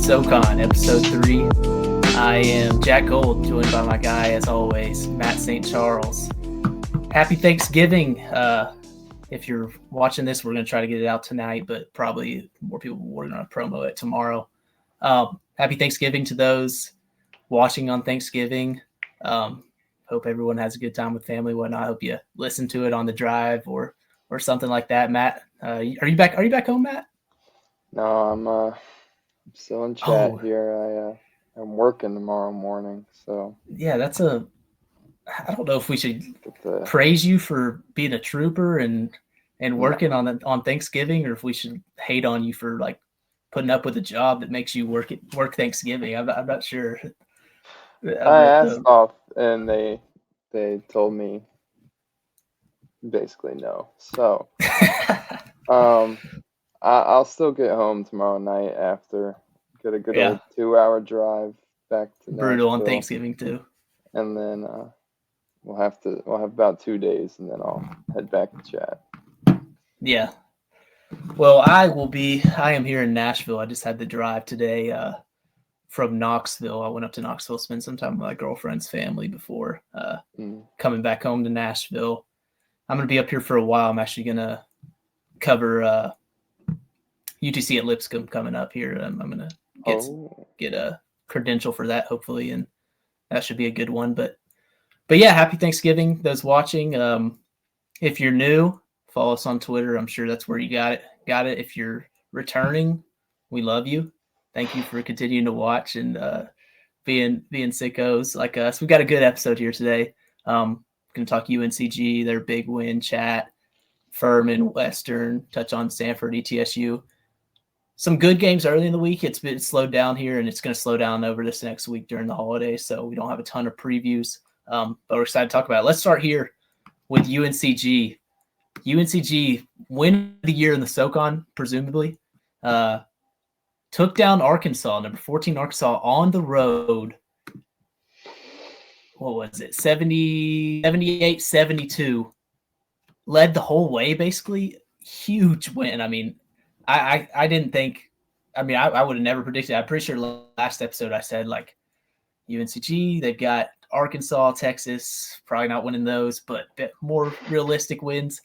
SoCon, episode 3. I am Jack Gold, joined by my guy, as always, Matt St. Charles. Happy Thanksgiving. If you're watching this, we're going to try to get it out tonight, but probably more people are going to promo it tomorrow. Happy Thanksgiving to those watching on Thanksgiving. Hope everyone has a good time with family, whatnot. I hope you listen to it on the drive or something like that. Matt, are you back home, Matt? No, I'm still in chat here. I'm working tomorrow morning, so yeah, I don't know if we should praise you for being a trooper and working on Thanksgiving, or if we should hate on you for like putting up with a job that makes you work Thanksgiving. I'm not sure. I asked off, and they told me basically no. So I'll still get home tomorrow night after get a good old 2-hour drive back to brutal Nashville. On Thanksgiving too. And then we'll have about 2 days, and then I'll head back to chat. Yeah. Well, I am here in Nashville. I just had the drive today from Knoxville. I went up to Knoxville, spend some time with my girlfriend's family before coming back home to Nashville. I'm going to be up here for a while. I'm actually going to cover UTC at Lipscomb coming up here. I'm going to get a credential for that, hopefully, and that should be a good one. But yeah, happy Thanksgiving, those watching. If you're new, follow us on Twitter. I'm sure that's where you got it. If you're returning, we love you. Thank you for continuing to watch and being sickos like us. We got a good episode here today. Going to talk UNCG, their big win, chat, Furman, Western, touch on Stanford, ETSU. Some good games early in the week. It's been slowed down here, and it's going to slow down over this next week during the holidays, so we don't have a ton of previews, but we're excited to talk about it. Let's start here with UNCG. UNCG, win of the year in the SoCon, presumably. Took down Arkansas, number 14 Arkansas, on the road. What was it? 78-72. Led the whole way, basically. Huge win. I mean, I didn't think – I mean, I would have never predicted. I'm pretty sure last episode I said, like, UNCG, they've got Arkansas, Texas, probably not winning those, but more realistic wins.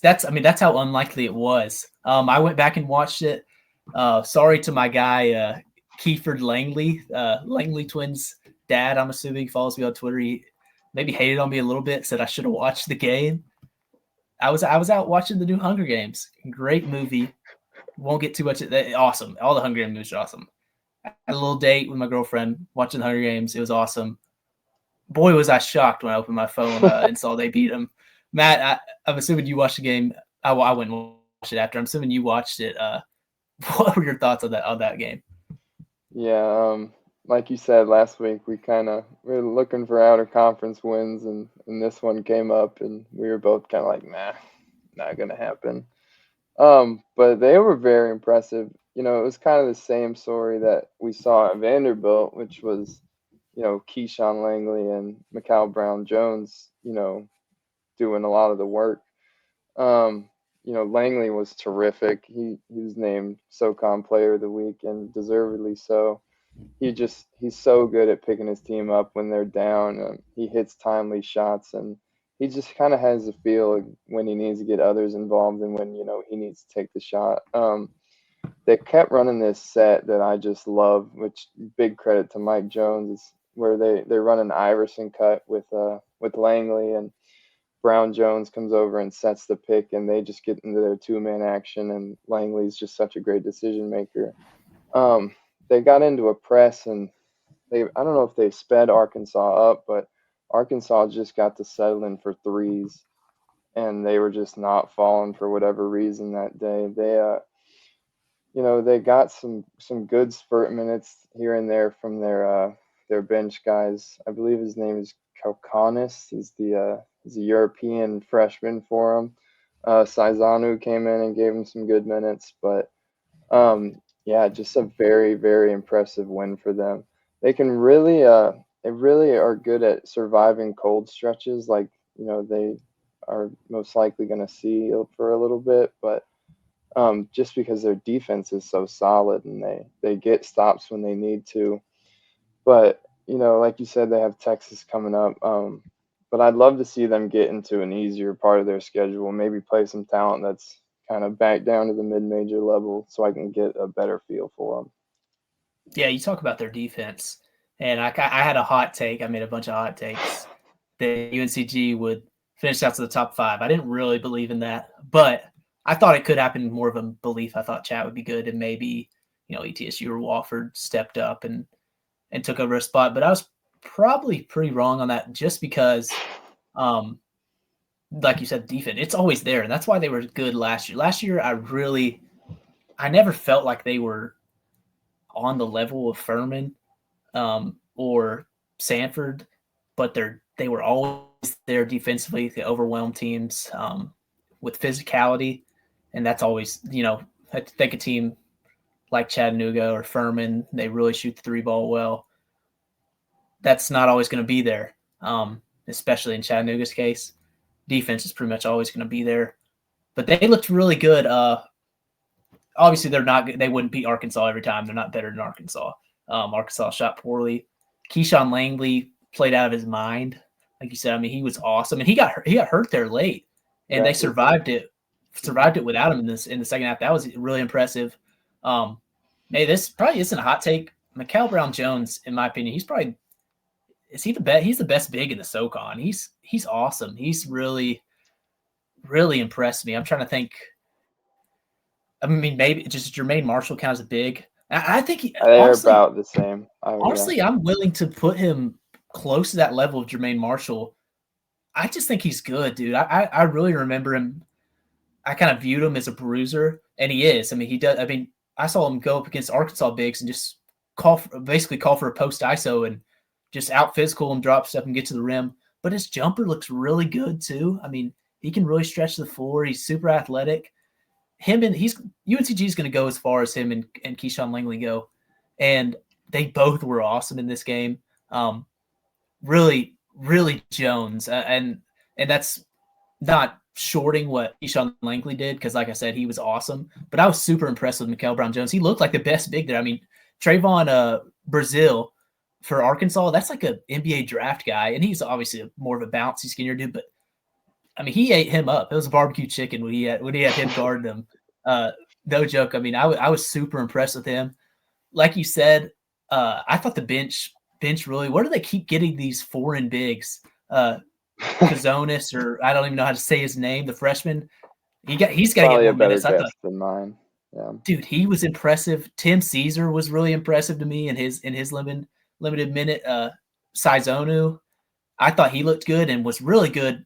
That's how unlikely it was. I went back and watched it. Sorry to my guy, Kiefer Langley, Langley twins' dad, I'm assuming, follows me on Twitter. He maybe hated on me a little bit, said I should have watched the game. I was out watching the new Hunger Games. Great movie. Won't get too much of that. Awesome. All the Hunger Games movies are awesome. I had a little date with my girlfriend watching the Hunger Games. It was awesome. Boy, was I shocked when I opened my phone and saw they beat them. Matt, I'm assuming you watched the game. I went and watched it after. I'm assuming you watched it. What were your thoughts on that game? Yeah, like you said last week, we were looking for outer conference wins, and this one came up, and we were both kind of like, nah, not gonna happen. But they were very impressive. You know, it was kind of the same story that we saw at Vanderbilt, which was, you know, Keyshawn Langley and Mikal Brown-Jones, you know, doing a lot of the work. You know, Langley was terrific. He was named SoCon Player of the Week, and deservedly so. He's so good at picking his team up when they're down. He hits timely shots, and he just kind of has a feel when he needs to get others involved and when, you know, he needs to take the shot. They kept running this set that I just love, which big credit to Mike Jones, where they run an Iverson cut with Langley, and Brown-Jones comes over and sets the pick, and they just get into their two-man action, and Langley's just such a great decision maker. They got into a press, and I don't know if they sped Arkansas up, but Arkansas just got to settle in for threes, and they were just not falling for whatever reason that day. You know, they got some good spurt minutes here and there from their bench guys. I believe his name is Kaukanis. He's a European freshman for him. Saizanu came in and gave him some good minutes, but yeah, just a very, very impressive win for them. They can really are good at surviving cold stretches, like, you know, they are most likely going to see for a little bit, but just because their defense is so solid and they get stops when they need to. But like you said, they have Texas coming up. But I'd love to see them get into an easier part of their schedule, maybe play some talent that's kind of back down to the mid-major level, so I can get a better feel for them. Yeah, you talk about their defense, and I had a hot take. I made a bunch of hot takes that UNCG would finish out to the top 5. I didn't really believe in that, but I thought it could happen more of a belief. I thought Chat would be good, and maybe ETSU or Wofford stepped up and took over a spot. But I was probably pretty wrong on that, just because, like you said, defense, it's always there, and that's why they were good last year. Last year, I never felt like they were on the level of Furman or Sanford, but they were always there defensively to overwhelm teams with physicality, and that's always, I think a team like Chattanooga or Furman, they really shoot the 3 ball well. That's not always going to be there, especially in Chattanooga's case. Defense is pretty much always going to be there, but they looked really good. Obviously, they wouldn't beat Arkansas every time. They're not better than Arkansas. Arkansas shot poorly. Keyshawn Langley played out of his mind, like you said. I mean, he was awesome, and he got hurt there late, and they survived it without him in the second half. That was really impressive. Hey, this probably isn't a hot take. Mikal Brown-Jones, in my opinion, he's the best. He's the best big in the SoCon. He's awesome. He's really, really impressed me. I'm trying to think. I mean, maybe just Jermaine Marshall counts as big. I think they're about the same. Honestly, I'm willing to put him close to that level of Jermaine Marshall. I just think he's good, dude. I really remember him. I kind of viewed him as a bruiser, and he is. I mean, he does. I mean, I saw him go up against Arkansas bigs and just basically call for a post ISO and just out physical and drop stuff and get to the rim. But his jumper looks really good too. I mean, he can really stretch the floor. He's super athletic. UNCG is going to go as far as him and Keyshawn Langley go, and they both were awesome in this game. Really, really Jones, and that's not shorting what Keyshawn Langley did, because, like I said, he was awesome. But I was super impressed with Mikal Brown-Jones. He looked like the best big there. I mean, Trayvon Brazil for Arkansas, that's like an NBA draft guy, and he's obviously more of a bouncy, skinnier dude, but I mean, he ate him up. It was a barbecue chicken when he had him guarding him. No joke. I mean, I was super impressed with him. Like you said, I thought the bench really. Where do they keep getting these foreign bigs? Kazonis, or I don't even know how to say his name. The freshman, he's got to get more minutes. I thought than mine. Yeah. Dude, he was impressive. Tim Caesar was really impressive to me in his limited minute. Saizonu, I thought he looked good and was really good.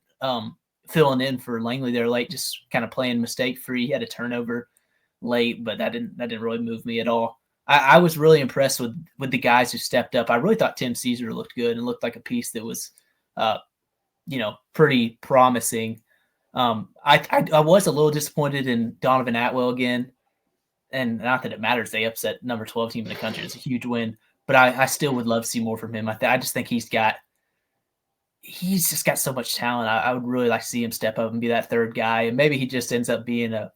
Filling in for Langley there late, just kind of playing mistake free. He had a turnover late, but that didn't really move me at all. I was really impressed with the guys who stepped up. I really thought Tim Caesar looked good and looked like a piece that was, pretty promising. I was a little disappointed in Donovan Atwell again, and not that it matters. They upset number 12 team in the country. It's a huge win, but I still would love to see more from him. I just think he's just got so much talent. I would really like to see him step up and be that third guy. And maybe he just ends up being a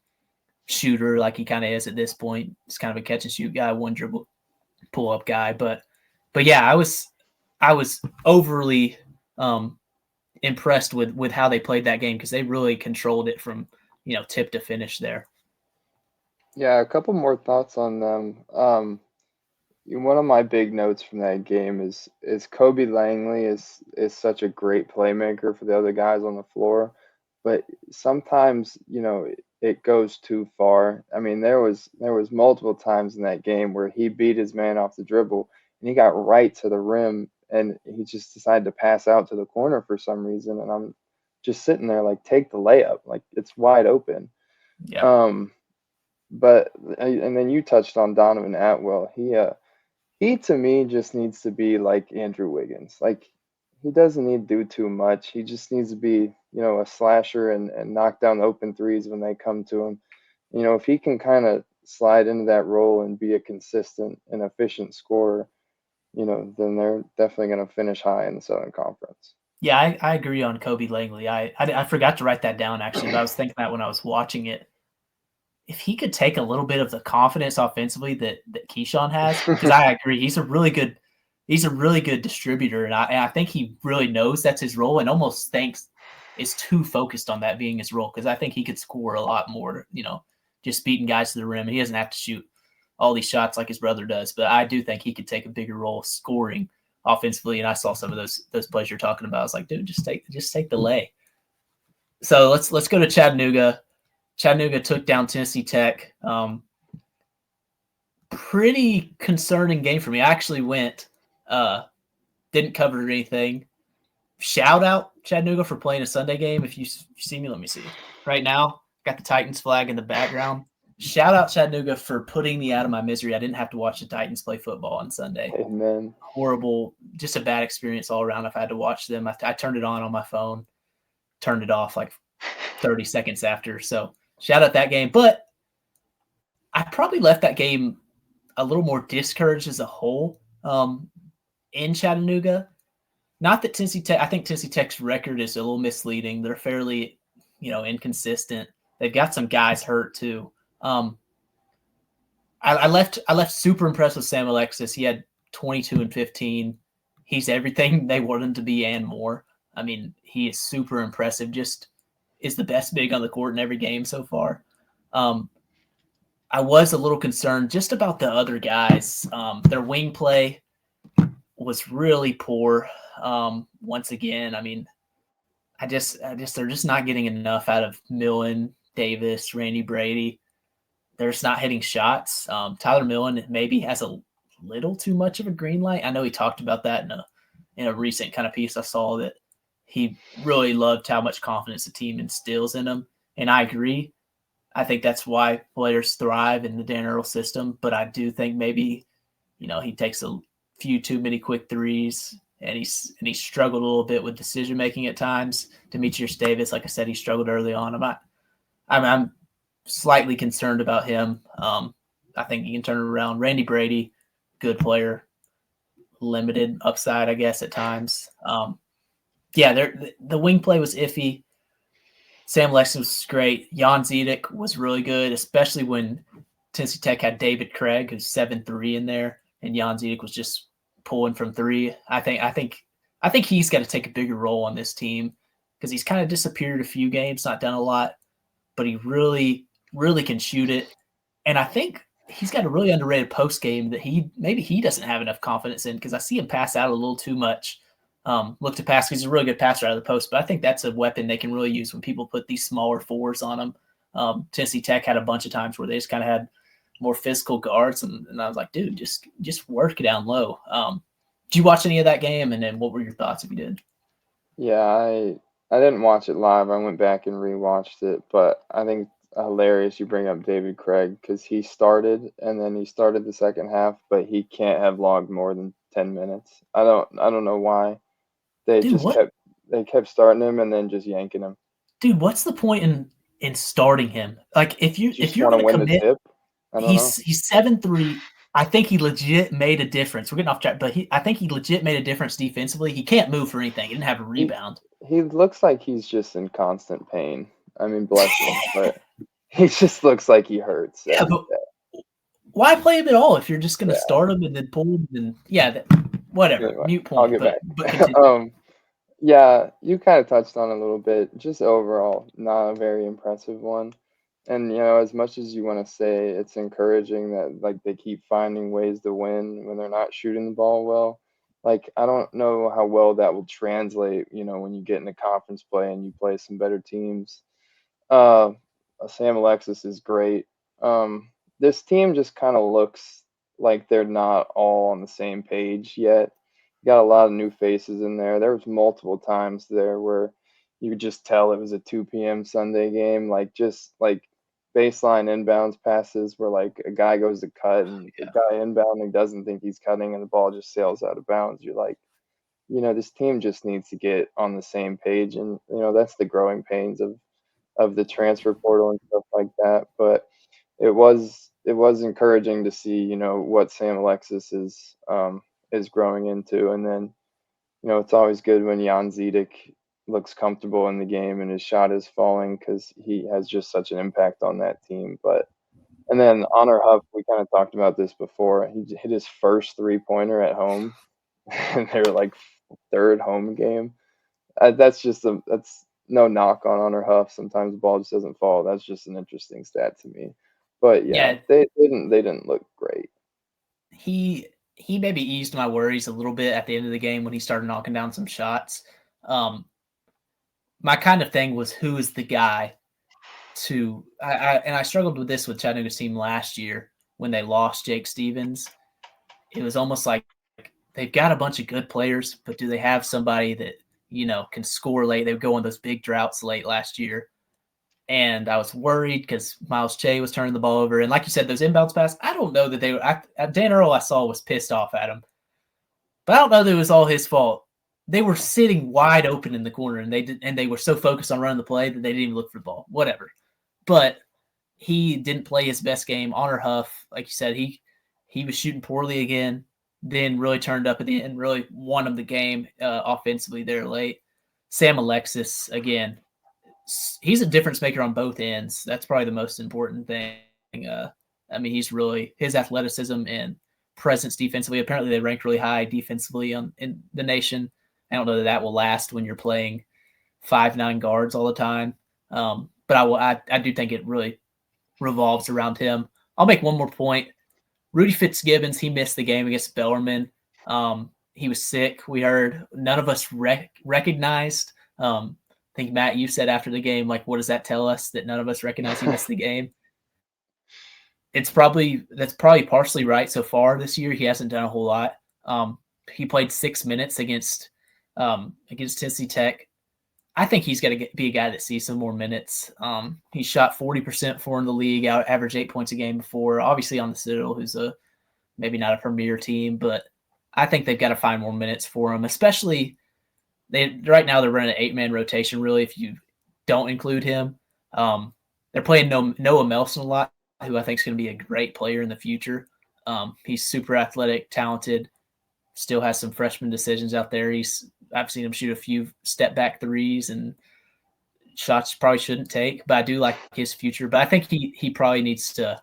shooter like he kind of is at this point. He's kind of a catch and shoot guy, one dribble pull up guy. But yeah, I was overly impressed with how they played that game, because they really controlled it from tip to finish there. Yeah, a couple more thoughts on them. One of my big notes from that game is Kobe Langley is such a great playmaker for the other guys on the floor, but sometimes it goes too far. I mean, there was multiple times in that game where he beat his man off the dribble and he got right to the rim and he just decided to pass out to the corner for some reason, and I'm just sitting there like, take the layup, like it's wide open. Yeah. But and then you touched on Donovan Atwell. He to me just needs to be like Andrew Wiggins. Like, he doesn't need to do too much. He just needs to be, a slasher and knock down the open threes when they come to him. If he can kind of slide into that role and be a consistent and efficient scorer, then they're definitely going to finish high in the Southern Conference. Yeah, I agree on Kobe Langley. I forgot to write that down, actually, but I was thinking that when I was watching it. if he could take a little bit of the confidence offensively that Keyshawn has, because I agree, he's a really good distributor, and I think he really knows that's his role, and almost thinks is too focused on that being his role, because I think he could score a lot more, just beating guys to the rim. He doesn't have to shoot all these shots like his brother does, but I do think he could take a bigger role scoring offensively. And I saw some of those plays you're talking about. I was like, dude, just take the lay. So let's go to Chattanooga. Chattanooga took down Tennessee Tech. Pretty concerning game for me. I actually went, didn't cover anything. Shout out Chattanooga for playing a Sunday game. If you see me, let me see. Right now, got the Titans flag in the background. Shout out Chattanooga for putting me out of my misery. I didn't have to watch the Titans play football on Sunday. Amen. Horrible, just a bad experience all around. I've had to watch them. I turned it on my phone, turned it off like 30 seconds after. So shout out that game. But I probably left that game a little more discouraged as a whole in Chattanooga. Not that Tennessee Tech, I think Tennessee Tech's record is a little misleading. They're fairly, inconsistent. They've got some guys hurt too. I left super impressed with Sam Alexis. He had 22 and 15. He's everything they want him to be and more. I mean, he is super impressive. Just is the best big on the court in every game so far. I was a little concerned just about the other guys. Their wing play was really poor. Once again, I mean, I just they're just not getting enough out of Millen, Davis, Randy Brady. They're just not hitting shots. Tyler Millen maybe has a little too much of a green light. I know he talked about that in a recent kind of piece I saw, that he really loved how much confidence the team instills in him. And I agree. I think that's why players thrive in the Dan Earl system. But I do think maybe, he takes a few too many quick threes, and he struggled a little bit with decision making at times. Demetrius Davis, like I said, he struggled early on. I'm slightly concerned about him. I think he can turn it around. Randy Brady, good player, limited upside, I guess, at times. The wing play was iffy. Sam Alexis was great. Jan Zedek was really good, especially when Tennessee Tech had David Craig, who's 7'3" in there, and Jan Zedek was just pulling from three. I think he's got to take a bigger role on this team, because he's kind of disappeared a few games, not done a lot, but he really, really can shoot it. And I think he's got a really underrated post game that maybe he doesn't have enough confidence in, because I see him pass out a little too much. Look to pass. He's a really good passer out of the post, but I think that's a weapon they can really use when people put these smaller fours on him. Tennessee Tech had a bunch of times where they just kind of had more physical guards, and I was like, dude, just work it down low. Did you watch any of that game? And then what were your thoughts if you did? Yeah, I didn't watch it live. I went back and rewatched it, but I think it's hilarious you bring up David Craig, because he started the second half, but he can't have logged more than 10 minutes. I don't know why. They kept starting him and then just yanking him. Dude, what's the point in starting him? Like, if you're want to win commit, the tip, I don't know. He's 7'3". I think he legit made a difference. We're getting off track, but I think he legit made a difference defensively. He can't move for anything. He didn't have a rebound. He looks like he's just in constant pain. I mean, bless him, but he just looks like he hurts. Yeah, but why play him at all if you're just going to start him and then pull him? And whatever. Anyway, mute point. I'll get back. Yeah, you kind of touched on it a little bit. Just overall, not a very impressive one. And as much as you want to say it's encouraging that like they keep finding ways to win when they're not shooting the ball well, like I don't know how well that will translate, when you get into conference play and you play some better teams. Sam Alexis is great. This team just kind of looks like they're not all on the same page yet. Got a lot of new faces in there. There was multiple times there where you could just tell it was a 2 p.m. Sunday game, like just like baseline inbounds passes where like a guy goes to cut and the guy inbounding doesn't think he's cutting and the ball just sails out of bounds. You're like, this team just needs to get on the same page, and that's the growing pains of the transfer portal and stuff like that. But it was encouraging to see what Sam Alexis is growing into, and then it's always good when Jan Zedek looks comfortable in the game and his shot is falling, because he has just such an impact on that team. But And then Honor Huff, we kind of talked about this before. He hit his first 3-pointer at home, and they were like third home game. That's no knock on Honor Huff. Sometimes the ball just doesn't fall. That's just an interesting stat to me. But yeah, Yeah, they didn't look great. he maybe eased my worries a little bit at the end of the game when he started knocking down some shots. My kind of thing was, who is the guy to I struggled with this with Chattanooga's team last year when they lost Jake Stevens. It was almost like they've got a bunch of good players, but do they have somebody that, can score late? They would go on those big droughts late last year. And I was worried because Miles Che was turning the ball over. And like you said, those inbounds passes, I don't know that they were – Dan Earl I saw was pissed off at him. But I don't know that it was all his fault. They were sitting wide open in the corner, and they were so focused on running the play that they didn't even look for the ball. Whatever. But he didn't play his best game. Honor Huff, like you said, he was shooting poorly again, then really turned up at the end, really won him the game offensively there late. Sam Alexis, again, he's a difference maker on both ends. That's probably the most important thing. He's really – his athleticism and presence defensively. Apparently they rank really high defensively in the nation. I don't know that will last when you're playing 5'9" guards all the time. But I do think it really revolves around him. I'll make one more point. Rudy Fitzgibbons, he missed the game against Bellarmine. He was sick. We heard none of us recognized. I think, Matt, you said after the game, like, what does that tell us that none of us recognize he missed the game? That's probably partially right so far this year. He hasn't done a whole lot. He played 6 minutes against Tennessee Tech. I think he's got to be a guy that sees some more minutes. He shot 40% in the league, averaged 8 points a game before. Obviously on the Citadel, who's maybe not a premier team, but I think they've got to find more minutes for him. Especially right now they're running an 8-man rotation. Really, if you don't include him, they're playing Noah Melson a lot, who I think is going to be a great player in the future. He's super athletic, talented. Still has some freshman decisions out there. I've seen him shoot a few step back threes and shots probably shouldn't take, but I do like his future. But I think he probably needs to.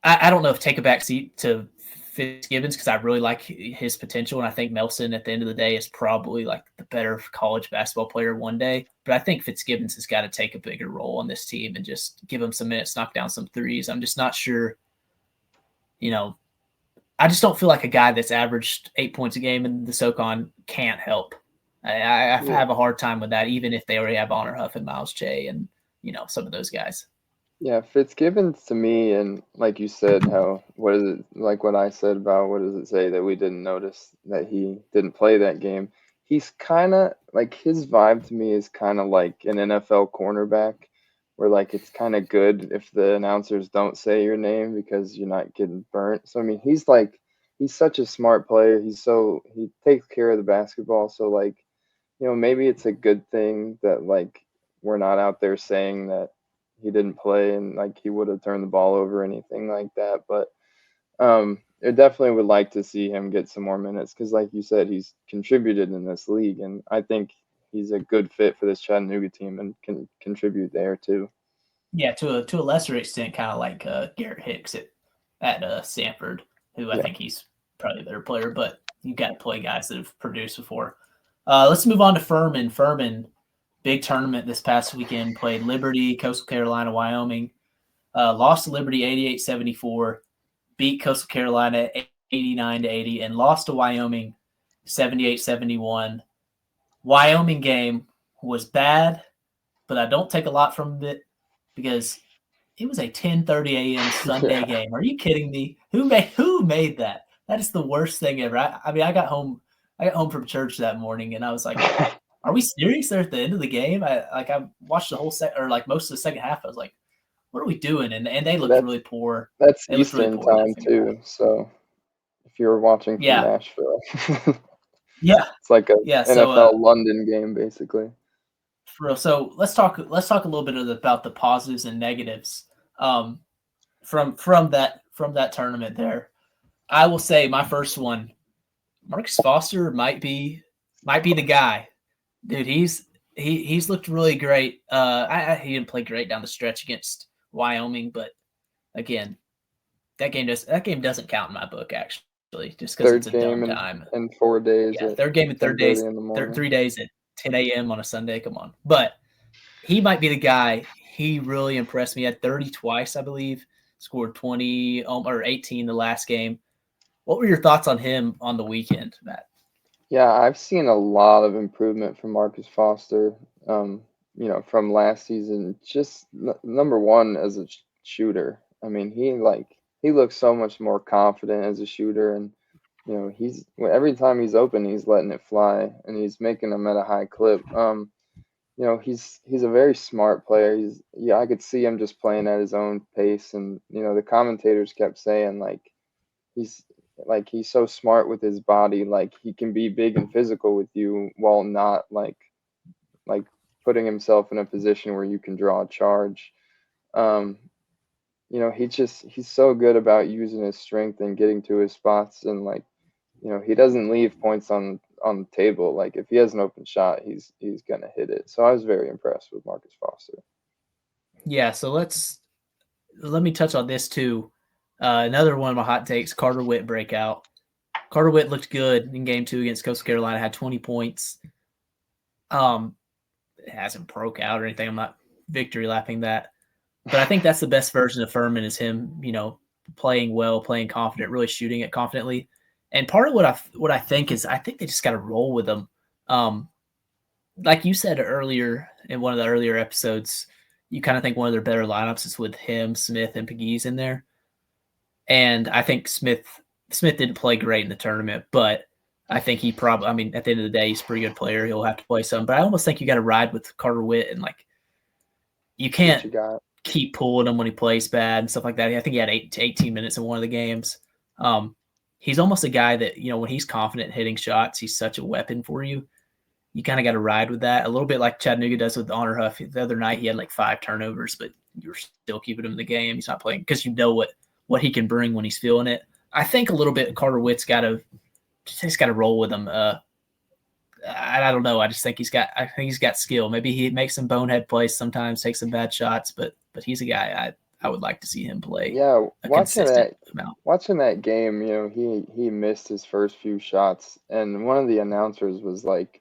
I don't know if take a back seat to Fitzgibbons, because I really like his potential, and I think Melson at the end of the day is probably like the better college basketball player one day. But I think Fitzgibbons has got to take a bigger role on this team and just give him some minutes, knock down some threes. I'm just not sure. I just don't feel like a guy that's averaged 8 points a game in the SoCon can't help. I have a hard time with that, even if they already have Honor Huff and Miles Che and, some of those guys. Yeah, Fitzgibbons to me, and like you said, what is it, like what I said about what does it say that we didn't notice that he didn't play that game? He's kind of like, his vibe to me is kind of like an NFL cornerback, where like it's kind of good if the announcers don't say your name because you're not getting burnt. So I mean, he's such a smart player. He takes care of the basketball. So like, maybe it's a good thing that like we're not out there saying that he didn't play and like he would have turned the ball over or anything like that. But I definitely would like to see him get some more minutes because, like you said, he's contributed in this league, and I think he's a good fit for this Chattanooga team and can contribute there too. Yeah, to a lesser extent, kind of like Garrett Hicks at Stanford, who I think he's probably a better player, but you've got to play guys that have produced before. Let's move on to Furman. Furman, big tournament this past weekend, played Liberty, Coastal Carolina, Wyoming. Lost to Liberty 88-74, beat Coastal Carolina 89-80, and lost to Wyoming 78-71. Wyoming game was bad, but I don't take a lot from it because it was a 10:30 a.m. Sunday game. Are you kidding me? Who made that? That is the worst thing ever. I got home from church that morning and I was like, are we serious? They're at the end of the game. I watched the whole most of the second half. I was like, what are we doing? And they looked really poor. That's Eastern time too. So if you were watching from Nashville, it's like a NFL London game basically. For real. So let's talk a little bit about the positives and negatives from that tournament there. I will say my first one, Marcus Foster might be the guy. Dude, he's looked really great. He didn't play great down the stretch against Wyoming, but again, that game doesn't count in my book actually, just because it's a dumb time. In 4 days. Yeah, third game in 3 days at 10 a.m. on a Sunday. Come on, but he might be the guy. He really impressed me. He had 30 twice, I believe. Scored 20 or 18 the last game. What were your thoughts on him on the weekend, Matt? Yeah, I've seen a lot of improvement from Marcus Foster. From last season. Just number one as a shooter. I mean, he looks so much more confident as a shooter, and every time he's open, he's letting it fly, and he's making them at a high clip. He's a very smart player. I could see him just playing at his own pace, and the commentators kept saying he's he's so smart with his body, like he can be big and physical with you while not like putting himself in a position where you can draw a charge. He's so good about using his strength and getting to his spots, and he doesn't leave points on the table. Like if he has an open shot, he's gonna hit it. So I was very impressed with Marcus Foster. Yeah, so let me touch on this too. Another one of my hot takes: Carter Witt breakout. Carter Witt looked good in Game 2 against Coastal Carolina. Had 20 points. It hasn't broke out or anything. I'm not victory lapping that, but I think that's the best version of Furman is him. Playing well, playing confident, really shooting it confidently. And part of what I think is I think they just got to roll with them. Like you said earlier in one of the earlier episodes, you kind of think one of their better lineups is with him, Smith, and McNeese in there. And I think Smith didn't play great in the tournament, but I think he probably, I mean, at the end of the day, he's a pretty good player. He'll have to play some, but I almost think you got to ride with Carter Witt, and you can't keep pulling him when he plays bad and stuff like that. I think he had 8 to 18 minutes in one of the games. He's almost a guy that, when he's confident hitting shots, he's such a weapon for you. You kind of got to ride with that a little bit like Chattanooga does with Honor Huff. The other night he had 5 turnovers, but you're still keeping him in the game. He's not playing because what he can bring when he's feeling it. I think a little bit Carter Witt's got to roll with him. I don't know. I just think he's got skill. Maybe he makes some bonehead plays sometimes, takes some bad shots, but he's a guy I would like to see him play. Yeah, watching that game, he missed his first few shots, and one of the announcers was like,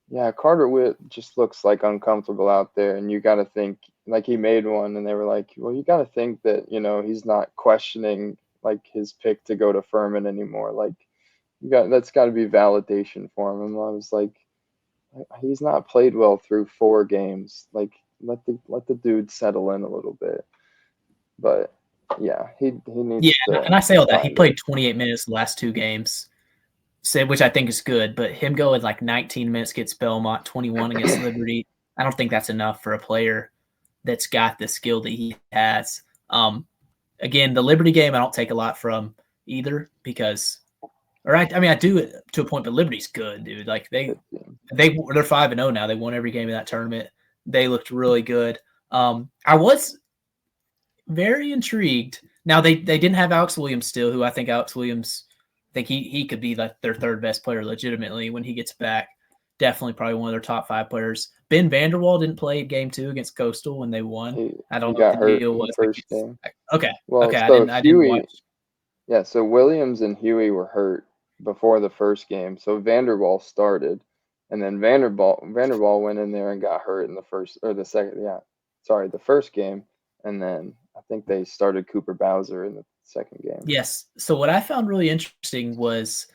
"Yeah, Carter Witt just looks uncomfortable out there," and you got to think he made one, and they were like, "Well, you got to think that he's not questioning his pick to go to Furman anymore. That's got to be validation for him." And I was like, he's not played well through 4 games. Let the dude settle in a little bit. But yeah, he needs. Yeah, and I say all that. He played 28 minutes the last 2 games, which I think is good. But him going 19 minutes against Belmont, 21 against Liberty, I don't think that's enough for a player that's got the skill that he has. Again, the Liberty game I don't take a lot from either because. I do it to a point, but Liberty's good, dude. They're 5-0 now. They won every game in that tournament. They looked really good. I was very intrigued. Now they didn't have Alex Williams still, who I think he could be their 3rd best player legitimately when he gets back. Definitely probably one of their top 5 players. Ben Vanderwall didn't play Game 2 against Coastal when they won. I don't know what the deal was. First game. Okay. Well, okay. So I didn't watch. Yeah, so Williams and Huey were hurt before the first game, so Vanderwall started, and then Vanderwall went in there and got hurt in the first game, and then I think they started Cooper Bowser in the second game. Yes. So what I found really interesting was,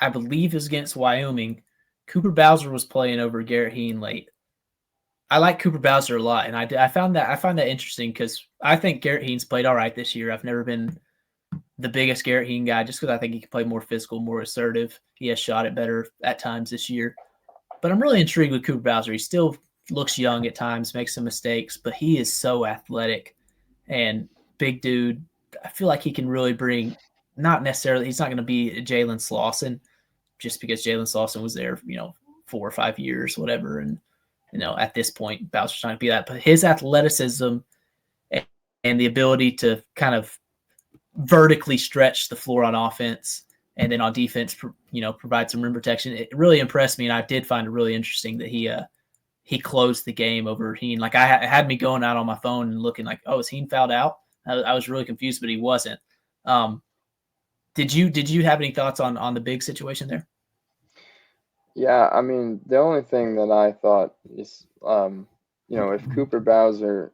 I believe it was against Wyoming, Cooper Bowser was playing over Garrett Heen late. I like Cooper Bowser a lot, and I found that interesting because I think Garrett Heen's played all right this year. I've never been the biggest Garrett Heen guy just because I think he can play more physical, more assertive. He has shot it better at times this year. But I'm really intrigued with Cooper Bowser. He still looks young at times, makes some mistakes, but he is so athletic and big dude. I feel like he can really bring, not necessarily, he's not going to be Jalen Slauson just because Jalen Slauson was there, 4 or 5 years, whatever. And, at this point, Bowser's not going to be that. But his athleticism and the ability to kind of vertically stretch the floor on offense and then on defense, provide some rim protection. It really impressed me, and I did find it really interesting that he he closed the game over Heen. Like, I had me going out on my phone and looking like, oh, is Heen fouled out? I was really confused, but he wasn't. Did you have any thoughts on the big situation there? Yeah, I mean, the only thing that I thought is, if Cooper Bowser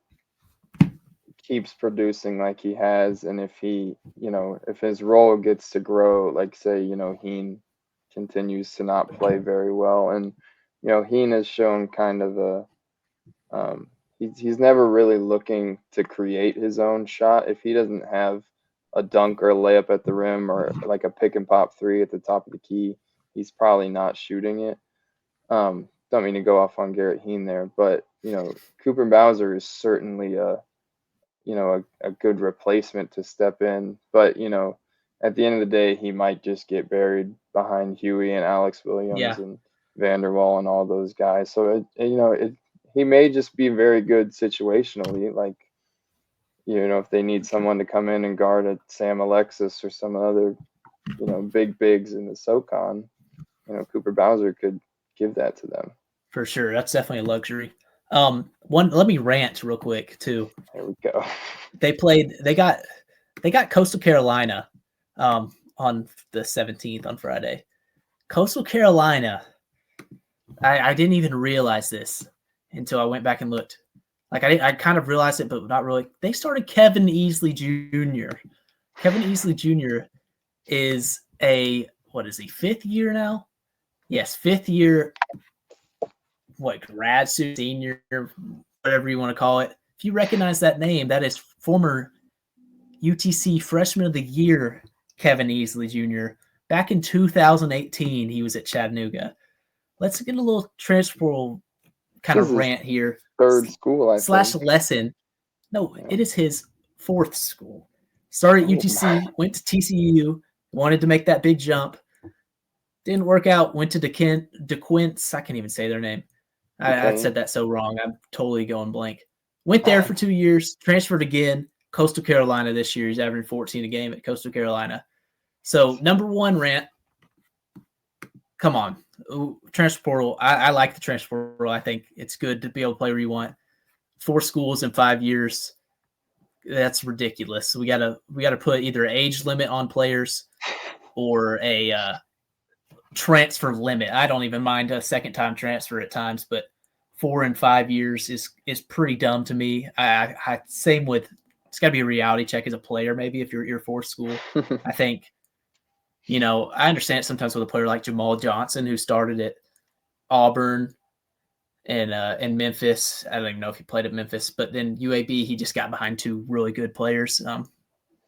keeps producing like he has, and if if his role gets to grow, like say, Heen continues to not play very well, and Heen has shown kind of he's never really looking to create his own shot. If he doesn't have a dunk or a layup at the rim or like a pick and pop three at the top of the key, he's probably not shooting it. Don't mean to go off on Garrett Heen there, but Cooper Bowser is certainly a good replacement to step in. But at the end of the day, he might just get buried behind Huey and Alex Williams and Vanderwall and all those guys. So he may just be very good situationally, like if they need someone to come in and guard a Sam Alexis or some other big bigs in the SoCon, Cooper Bowser could give that to them. For sure. That's definitely a luxury. Let me rant real quick too. There we go. They got Coastal Carolina on the 17th on Friday. Coastal Carolina, I didn't even realize this until I went back and looked. Like I kind of realized it, but not really. They started Kevin Easley Jr. Kevin Easley Jr. is what is he, 5th year now? Yes, 5th year. What, grad student, senior, whatever you want to call it. If you recognize that name, that is former UTC Freshman of the Year, Kevin Easley Jr. Back in 2018, he was at Chattanooga. Let's get a little transfer kind of rant here. 3rd school, I think. Lesson. No, It is his 4th school. Started at UTC, went to TCU, wanted to make that big jump. Didn't work out, went to DeQuince. I can't even say their name. I said that so wrong. I'm totally going blank. Went there for 2 years, transferred again. Coastal Carolina this year. He's averaging 14 a game at Coastal Carolina. So, number one rant. Come on. Transfer portal. I like the transfer portal. I think it's good to be able to play where you want. 4 schools in 5 years. That's ridiculous. So we gotta put either an age limit on players or a transfer limit. I don't even mind a second-time transfer at times, but 4 and 5 years is pretty dumb to me. I same with, it's got to be a reality check as a player. Maybe if you're at your 4th school, I think. I understand it sometimes with a player like Jamal Johnson, who started at Auburn and Memphis. I don't even know if he played at Memphis, but then UAB, he just got behind 2 really good players.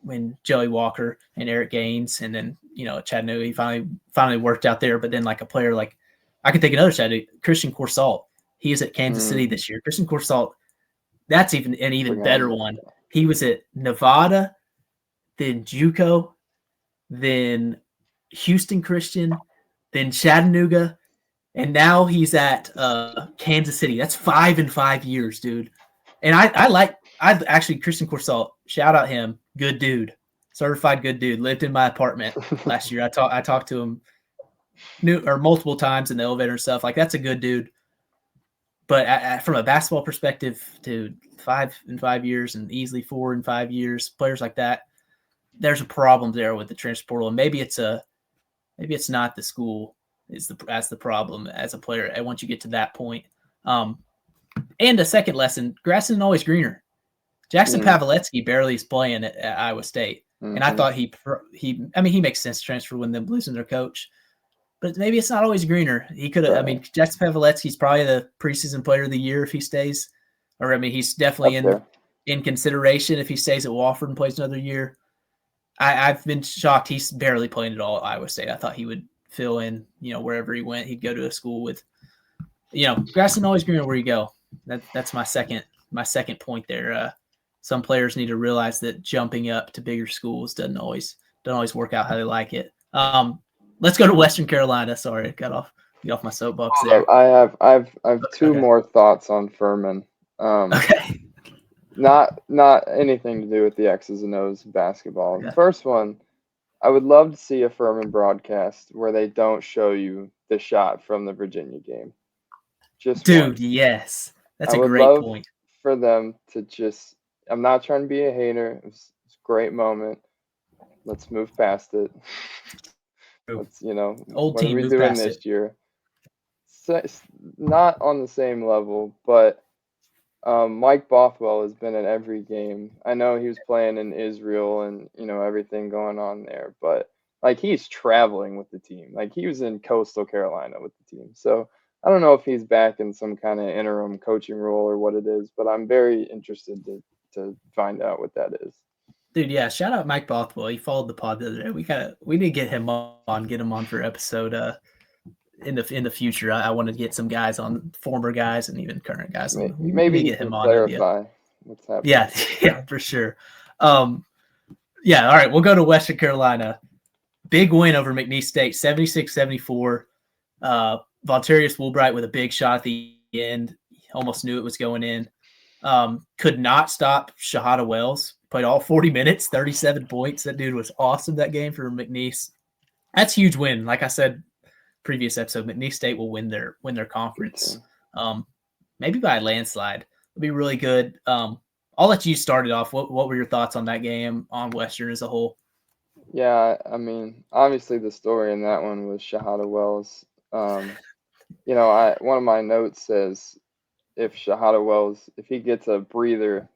When Joey Walker and Eric Gaines, and then Chattanooga, he finally worked out there. But then like a player like, I can think another Chattanooga, Christian Corsalt. He is at Kansas City this year. Christian Corsalt, that's an even better one. He was at Nevada, then JUCO, then Houston Christian, then Chattanooga, and now he's at Kansas City. That's 5 in 5 years, dude. And I actually, Christian Corsalt, shout out him, good dude, certified good dude. Lived in my apartment last year. I talked to him multiple times in the elevator and stuff. Like, that's a good dude. But from a basketball perspective, dude, 5 in 5 years and easily 4 in 5 years, players like that, there's a problem there with the transfer portal. And maybe it's not the school that's the problem as a player. And once you get to that point, and a second lesson, grass isn't always greener. Jackson Pavletsky barely is playing at Iowa State. And I thought he makes sense to transfer when they're losing their coach. But maybe it's not always greener. He could have. Right. I mean, Jackson Pavletsky's probably the preseason player of the year if he stays. Or he's definitely in consideration if he stays at Wofford and plays another year. I've been shocked he's barely playing at all at Iowa State. I thought he would fill in, wherever he went. He'd go to a school with, grass isn't always greener where you go. That's my second point there. Some players need to realize that jumping up to bigger schools doesn't always work out how they like it. Let's go to Western Carolina. Sorry, get off my soapbox there. I have 2 more thoughts on Furman. Okay. Not anything to do with the X's and O's basketball. Okay. The first one, I would love to see a Furman broadcast where they don't show you the shot from the Virginia game. Just one. Dude, yes. That's I a would great love point. for them to just. I'm not trying to be a hater. It's a great moment. Let's move past it. True. Let's, you know, Old what are team, we move doing past it. this year? Not on the same level, but Mike Bothwell has been in every game. I know he was playing in Israel and everything going on there, but like he's traveling with the team. Like he was in Coastal Carolina with the team. So I don't know if he's back in some kind of interim coaching role or what it is, but I'm very interested to find out what that is. Dude, yeah, shout out Mike Bothwell. He followed the pod the other day. We need to get him on for episode in the future. I want to get some guys on, former guys and even current guys on. We need Maybe to he get can him on. clarify what's happening. Yeah, yeah, for sure. Yeah, all right, we'll go to Western Carolina. Big win over McNeese State, 76-74. Vontarius Woolbright with a big shot at the end. Almost knew it was going in. Could not stop Shahada Wells. Played all 40 minutes, 37 points. That dude was awesome that game for McNeese. That's a huge win. Like I said, previous episode, McNeese State will win their conference. Maybe by a landslide. It'll be really good. I'll let you start it off. What were your thoughts on that game, on Western as a whole? Yeah, I mean, obviously the story in that one was Shahada Wells. One of my notes says if Shahada Wells, if he gets a breather,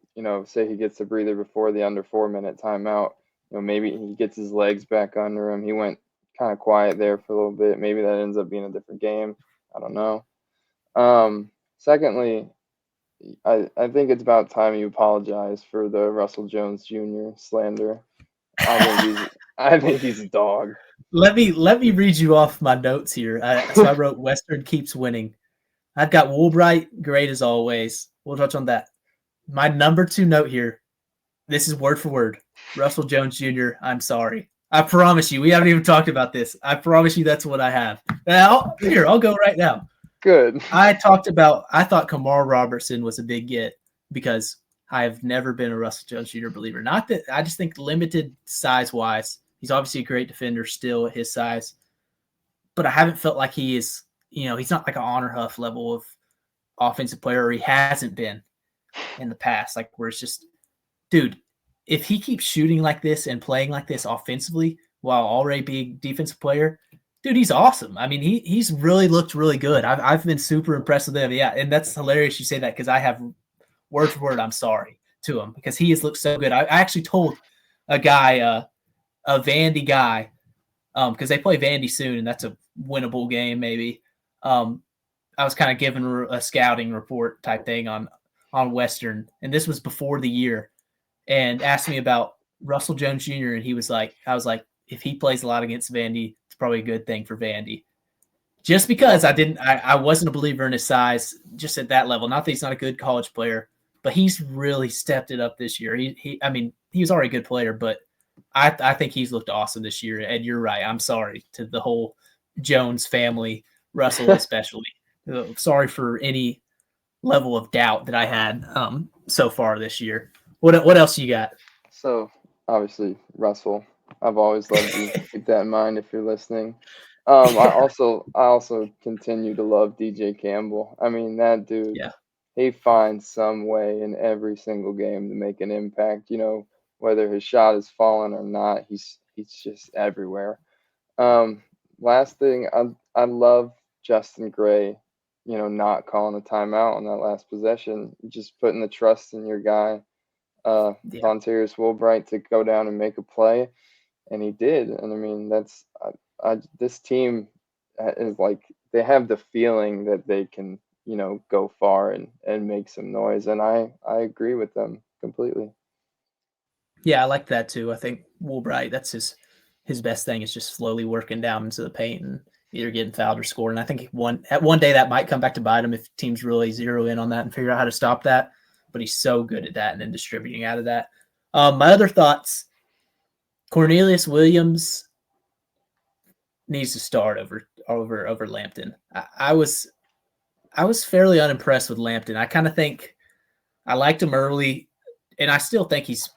say he gets a breather before the under 4 minute timeout, maybe he gets his legs back under him. He went kind of quiet there for a little bit. Maybe that ends up being a different game. I don't know. Secondly, I think it's about time you apologize for the Russell Jones Jr. slander. I think he's a dog. Let me read you off my notes here. So I wrote Western keeps winning. I've got Woolbright, great as always. We'll touch on that. My number 2 note here, this is word for word. Russell Jones Jr., I'm sorry. I promise you, we haven't even talked about this. I promise you that's what I have. I'll go right now. Good. I thought Kamar Robertson was a big get because I've never been a Russell Jones Jr. believer. Not that I just think limited size-wise. He's obviously a great defender still at his size. But I haven't felt like he is, he's not like an Honor Huff level of offensive player, or he hasn't been in the past. Like where it's just, dude, if he keeps shooting like this and playing like this offensively while already being a defensive player, dude, he's awesome. I mean, he's really looked really good. I've been super impressed with him. Yeah, and that's hilarious you say that because I have word for word, I'm sorry to him because he has looked so good. I actually told a guy, a Vandy guy, because they play Vandy soon, and that's a winnable game maybe. I was kind of giving a scouting report type thing on Western, and this was before the year, and asked me about Russell Jones Jr. And I was like, if he plays a lot against Vandy, it's probably a good thing for Vandy. Just because I wasn't a believer in his size, just at that level. Not that he's not a good college player, but he's really stepped it up this year. He was already a good player, but I think he's looked awesome this year. And you're right. I'm sorry to the whole Jones family, Russell especially. Sorry for any level of doubt that I had so far this year. What else you got? So obviously Russell, I've always loved you. Keep that in mind if you're listening. I also continue to love DJ Campbell. I mean that dude. Yeah. He finds some way in every single game to make an impact. Whether his shot is falling or not, he's just everywhere. Last thing, I love Justin Gray. Not calling a timeout on that last possession, just putting the trust in your guy, Vontarius Woolbright, to go down and make a play, and he did. And I mean, this team is like they have the feeling that they can, go far and make some noise, and I agree with them completely. Yeah, I like that too. I think Woolbright, that's his best thing is just slowly working down into the paint and either getting fouled or scoring. I think one day that might come back to bite him if teams really zero in on that and figure out how to stop that. But he's so good at that and then distributing out of that. My other thoughts, Cornelius Williams needs to start over Lampton. I was fairly unimpressed with Lampton. I kind of think I liked him early, and I still think he's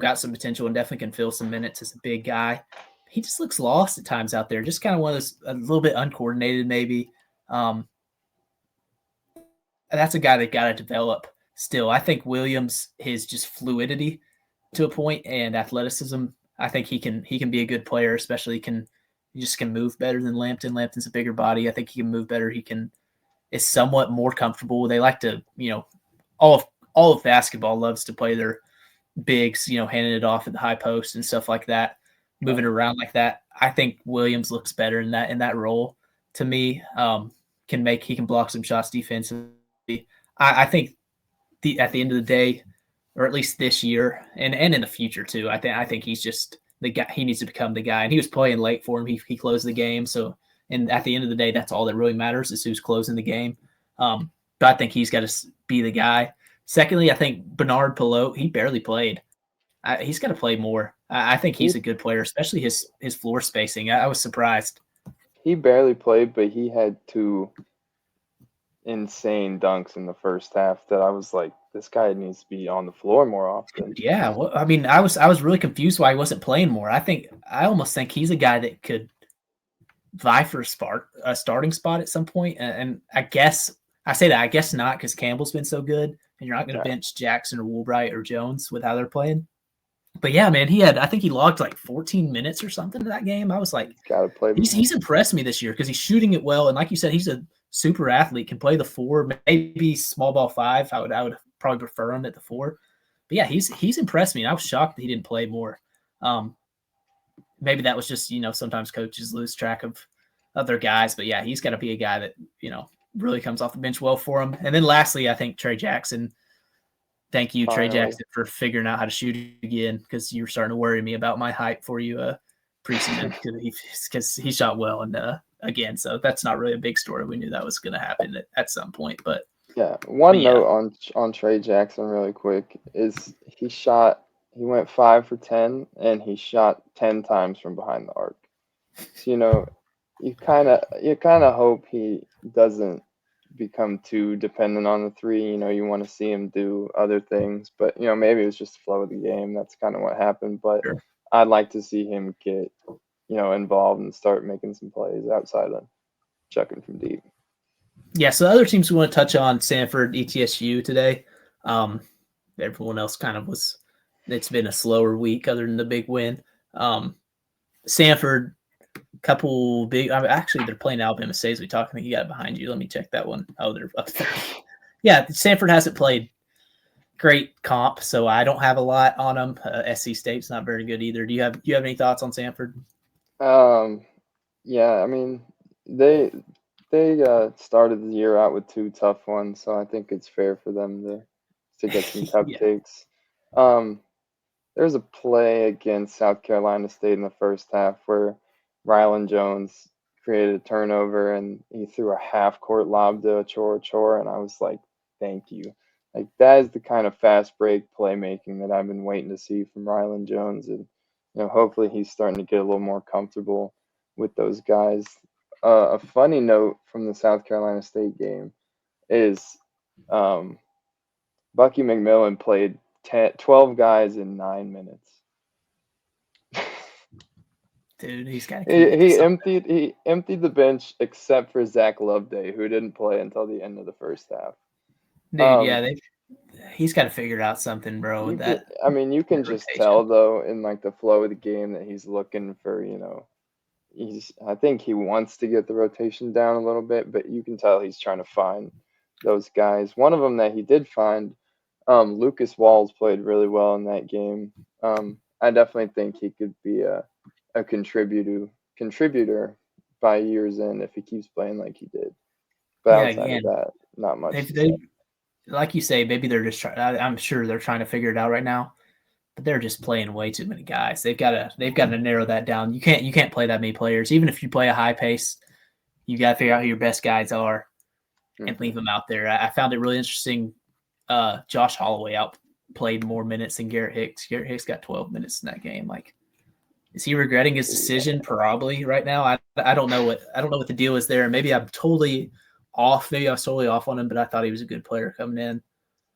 got some potential and definitely can fill some minutes as a big guy. He just looks lost at times out there. Just kind of one of those a little bit uncoordinated maybe. that's a guy that got to develop still. I think Williams, his just fluidity to a point and athleticism, I think he can be a good player, especially he just can move better than Lampton. Lampton's a bigger body. I think he can move better. Is somewhat more comfortable. They like to, all of basketball loves to play their bigs, handing it off at the high post and stuff like that, moving around like that. I think Williams looks better in that role to me. He can block some shots defensively. I think at the end of the day, or at least this year and in the future too, I think he's just the guy. He needs to become the guy. And he was playing late for him. He closed the game. So, and at the end of the day, that's all that really matters is who's closing the game. But I think he's got to be the guy. Secondly, I think Bernard Pilot, he barely played. He's got to play more. I think he's a good player, especially his floor spacing. I was surprised. He barely played, but he had 2 insane dunks in the first half that I was like, this guy needs to be on the floor more often. Yeah, well, I mean, I was really confused why he wasn't playing more. I almost think he's a guy that could vie for a starting spot at some point. And I guess I say that I guess not because Campbell's been so good, and you're not going to bench Jackson or Woolbright or Jones with how they're playing. But yeah, man, I think he logged like 14 minutes or something to that game. I was like, he's impressed me this year because he's shooting it well, and like you said, he's a super athlete, can play the 4, maybe small ball 5. I would probably prefer him at the 4. But yeah, he's impressed me. And I was shocked that he didn't play more. Maybe that was just sometimes coaches lose track of other guys, but yeah, he's got to be a guy that really comes off the bench well for him. And then lastly, I think Trey Jackson. Thank you, Trey Jackson, for figuring out how to shoot again, because you were starting to worry me about my hype for you preseason because he shot well and again. So that's not really a big story. We knew that was going to happen at some point. But yeah, one note on Trey Jackson really quick is he went 5 for 10 and he shot 10 times from behind the arc. So you kind of hope he doesn't become too dependent on the 3. You want to see him do other things, but maybe it was just the flow of the game. That's kind of what happened. But sure. I'd like to see him get involved and start making some plays outside of chucking from deep. Yeah, so the other teams we want to touch on, Samford, ETSU today. Everyone else kind of it's been a slower week other than the big win. Samford, couple big. Actually, they're playing Alabama State as we talk. I think you got it behind you. Let me check that one. Oh, they're up there. Yeah, Samford hasn't played great comp, so I don't have a lot on them. SC State's not very good either. Do you have any thoughts on Samford? Yeah, I mean they started the year out with 2 tough ones, so I think it's fair for them to get some cupcakes. There's a play against South Carolina State in the first half where Rylan Jones created a turnover and he threw a half-court lob to Chor, and I was like, thank you. Like, that is the kind of fast break playmaking that I've been waiting to see from Rylan Jones, and hopefully he's starting to get a little more comfortable with those guys. A funny note from the South Carolina State game is Bucky McMillan played 12 guys in 9 minutes. Dude, he's got he emptied the bench except for Zach Loveday, who didn't play until the end of the first half. Dude, he's got to figure out something, bro. With that, I mean, you can just tell though in like the flow of the game that he's looking for. I think he wants to get the rotation down a little bit, but you can tell he's trying to find those guys. One of them that he did find, Lucas Walls played really well in that game. I definitely think he could be a contributor by year's end if he keeps playing like he did. But outside of that, not much. Like you say, maybe they're just trying. I'm sure they're trying to figure it out right now, but they're just playing way too many guys. They've got to narrow that down. You can't play that many players. Even if you play a high pace, you got to figure out who your best guys are and leave them out there. I found it really interesting. Josh Holloway outplayed more minutes than Garrett Hicks. Garrett Hicks got 12 minutes in that game. Like, is he regretting his decision? Probably right now. I don't know what the deal is there. Maybe I'm totally off. Maybe I was totally off on him, but I thought he was a good player coming in.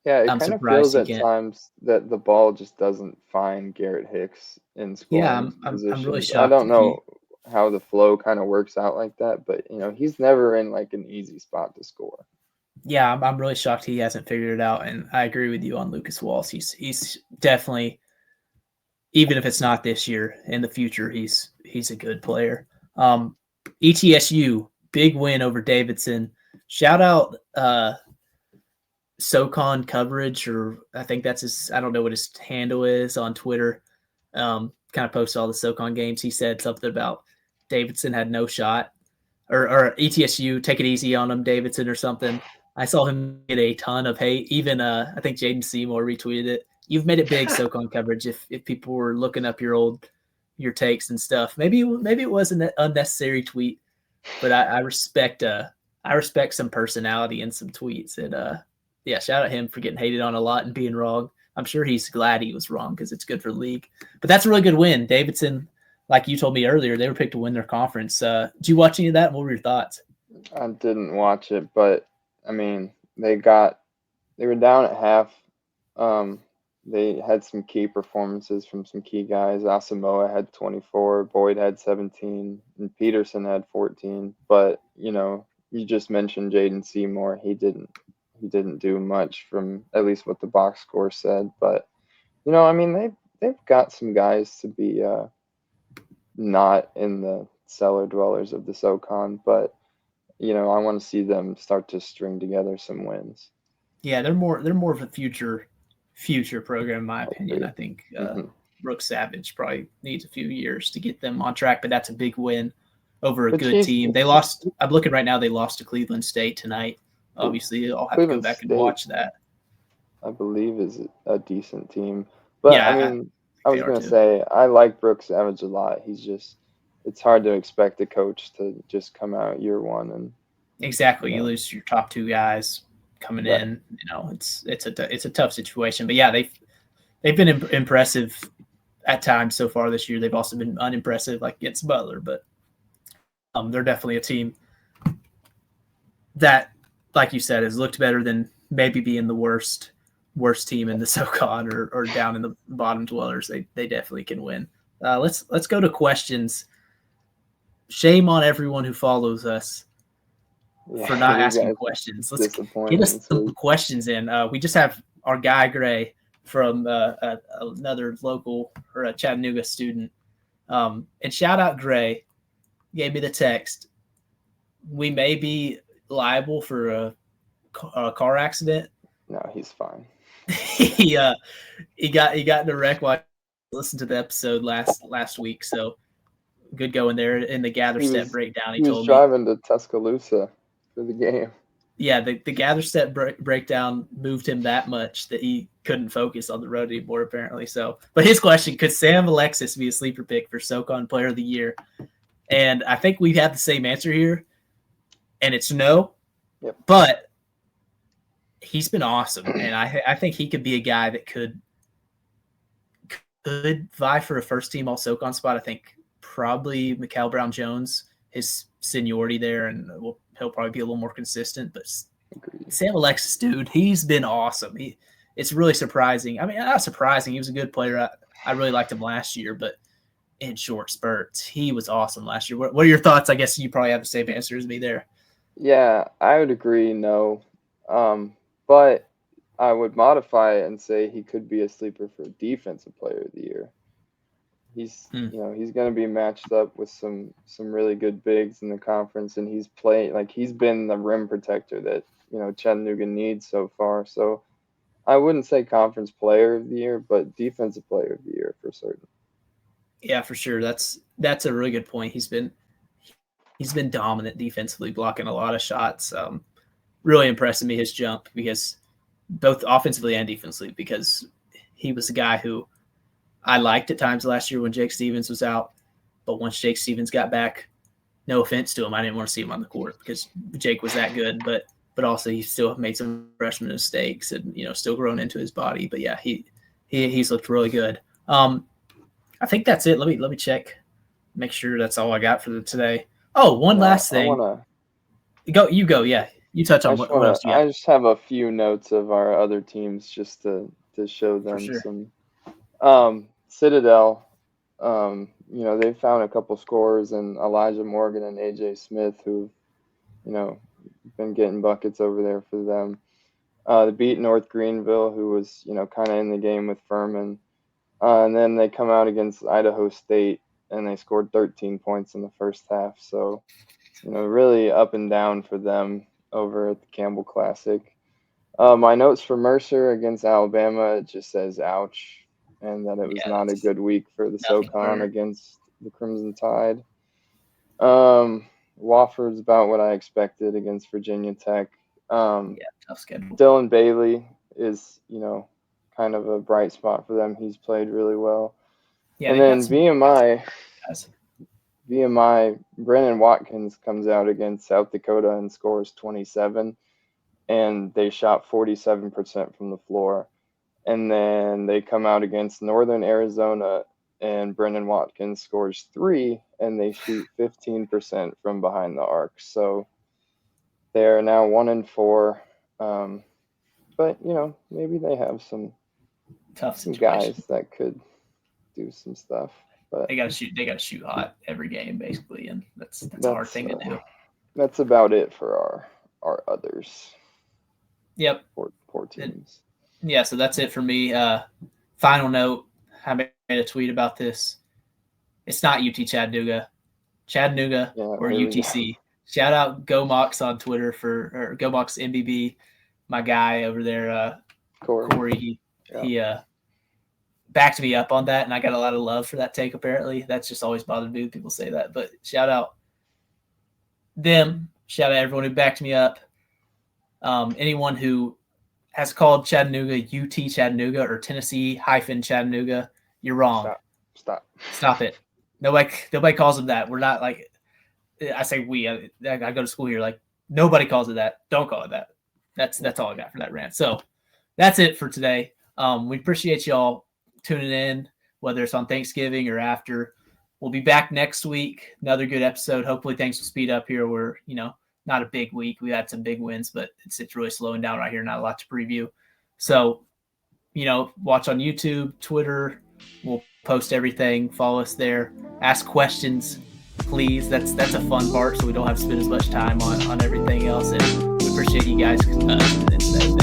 Yeah, it kind of feels at times that the ball just doesn't find Garrett Hicks in scoring positions. I'm really shocked. I don't know how the flow kind of works out like that, but he's never in like an easy spot to score. Yeah, I'm really shocked he hasn't figured it out, and I agree with you on Lucas Walls. He's definitely, even if it's not this year, in the future, he's a good player. ETSU big win over Davidson. Shout out SoCon coverage, or I think that's his. I don't know what his handle is on Twitter. Kind of posts all the SoCon games. He said something about Davidson had no shot, or ETSU take it easy on him, Davidson, or something. I saw him get a ton of hate. Even I think Jaden Seymour retweeted it. You've made it big, SoCon coverage. If people were looking up your takes and stuff, maybe it was an unnecessary tweet, but I respect some personality in some tweets. And yeah, shout out him for getting hated on a lot and being wrong. I'm sure he's glad he was wrong because it's good for the league. But that's a really good win. Davidson, like you told me earlier, they were picked to win their conference. Did you watch any of that? What were your thoughts? I didn't watch it, but I mean, they were down at half. They had some key performances from some key guys. Asamoah had 24, Boyd had 17, and Peterson had 14. But you just mentioned Jaden Seymour. He didn't do much from at least what the box score said. But I mean, they've got some guys to be not in the cellar dwellers of the SoCon, but I want to see them start to string together some wins. Yeah, they're more of a future program, in my opinion. I think Brooks Savage probably needs a few years to get them on track, but that's a big win over a good team. They lost. I'm looking right now. They lost to Cleveland State tonight. Obviously, I'll have to go back and watch that. I believe is a decent team, but yeah, I mean, I was gonna say I like Brooks Savage a lot. It's hard to expect a coach to just come out year one and exactly you lose your top two guys coming in. It's a tough situation, but yeah, they've been impressive at times so far this year. They've also been unimpressive, like against Butler, but they're definitely a team that, like you said, has looked better than maybe being the worst team in the SoCon or down in the bottom dwellers. They definitely can win. Let's go to questions. Shame on everyone who follows us for not asking questions. Let's get us some questions in. We just have our guy Gray from another local or a Chattanooga student. And shout out Gray, gave me the text. We may be liable for a car accident. No, he's fine. he got in a wreck while I listened to the episode last week. So good going there in the gather step breakdown. He was driving to Tuscaloosa for the game. Yeah, the gather step breakdown moved him that much that he couldn't focus on the road anymore, apparently. So, but his question: could Sam Alexis be a sleeper pick for SoCon Player of the Year? And I think we have the same answer here, and it's no. Yep. But he's been awesome, and I think he could be a guy that could vie for a first team All SoCon spot. I think probably Mikal Brown-Jones, his seniority there, and he'll probably be a little more consistent. But Sam Alexis, dude, he's been awesome. It's really surprising. I mean, not surprising. He was a good player. I really liked him last year, but in short spurts, he was awesome last year. What are your thoughts? I guess you probably have the same answer as me there. Yeah, I would agree. No, but I would modify it and say he could be a sleeper for Defensive Player of the Year. He's he's going to be matched up with some really good bigs in the conference, and he's been the rim protector that Chattanooga needs so far. So I wouldn't say Conference Player of the Year, but Defensive Player of the Year for certain. Yeah, for sure. That's a really good point. He's been dominant defensively, blocking a lot of shots. Really impressing me his jump, because both offensively and defensively, because he was a guy who I liked at times last year when Jake Stevens was out. But once Jake Stevens got back, no offense to him, I didn't want to see him on the court because Jake was that good. But also he still made some freshman mistakes and still growing into his body. But yeah, he's looked really good. I think that's it. Let me check, make sure that's all I got for today. Oh, one last thing. You go. Yeah, you touch on what else you got. I just have a few notes of our other teams just to show them some. Citadel, they found a couple scorers in Elijah Morgan and AJ Smith who, been getting buckets over there for them. They beat North Greenville, who was, kind of in the game with Furman. And then they come out against Idaho State, and they scored 13 points in the first half. So, really up and down for them over at the Campbell Classic. My notes for Mercer against Alabama, it just says ouch, and that it was not a good week for the SoCon against the Crimson Tide. Wofford's about what I expected against Virginia Tech. Tough schedule. Dylan Bailey is, kind of a bright spot for them. He's played really well. Yeah, and then VMI, Brennan Watkins comes out against South Dakota and scores 27, and they shot 47% from the floor. And then they come out against Northern Arizona, and Brennan Watkins scores 3, and they shoot 15% from behind the arc. So they are now 1-4. But, maybe they have some guys that could do some stuff. But they gotta shoot hot every game basically, and that's a hard thing to do. That's about it for our others. Yep. Four teams. Yeah, so that's it for me. Final note, I made a tweet about this. It's not UT Chattanooga or UTC. Shout out GoMox on Twitter or GoMox MBB, my guy over there, Corey. He backed me up on that, and I got a lot of love for that take. Apparently, that's just always bothered me when people say that. But shout out them. Shout out everyone who backed me up. Anyone who has called Chattanooga UT Chattanooga or Tennessee-Chattanooga, you're wrong. Stop it. Nobody calls them that. We're not like, I say we. I go to school here. Like, nobody calls it that. Don't call it that. That's all I got for that rant. So that's it for today. We appreciate y'all tuning in, whether it's on Thanksgiving or after. We'll be back next week. Another good episode. Hopefully things will speed up here. We're, not a big week. We had some big wins, but it's really slowing down right here. Not a lot to preview. So, watch on YouTube, Twitter. We'll post everything. Follow us there. Ask questions, please. That's a fun part, so we don't have to spend as much time on everything else. And we appreciate you guys tuning in today.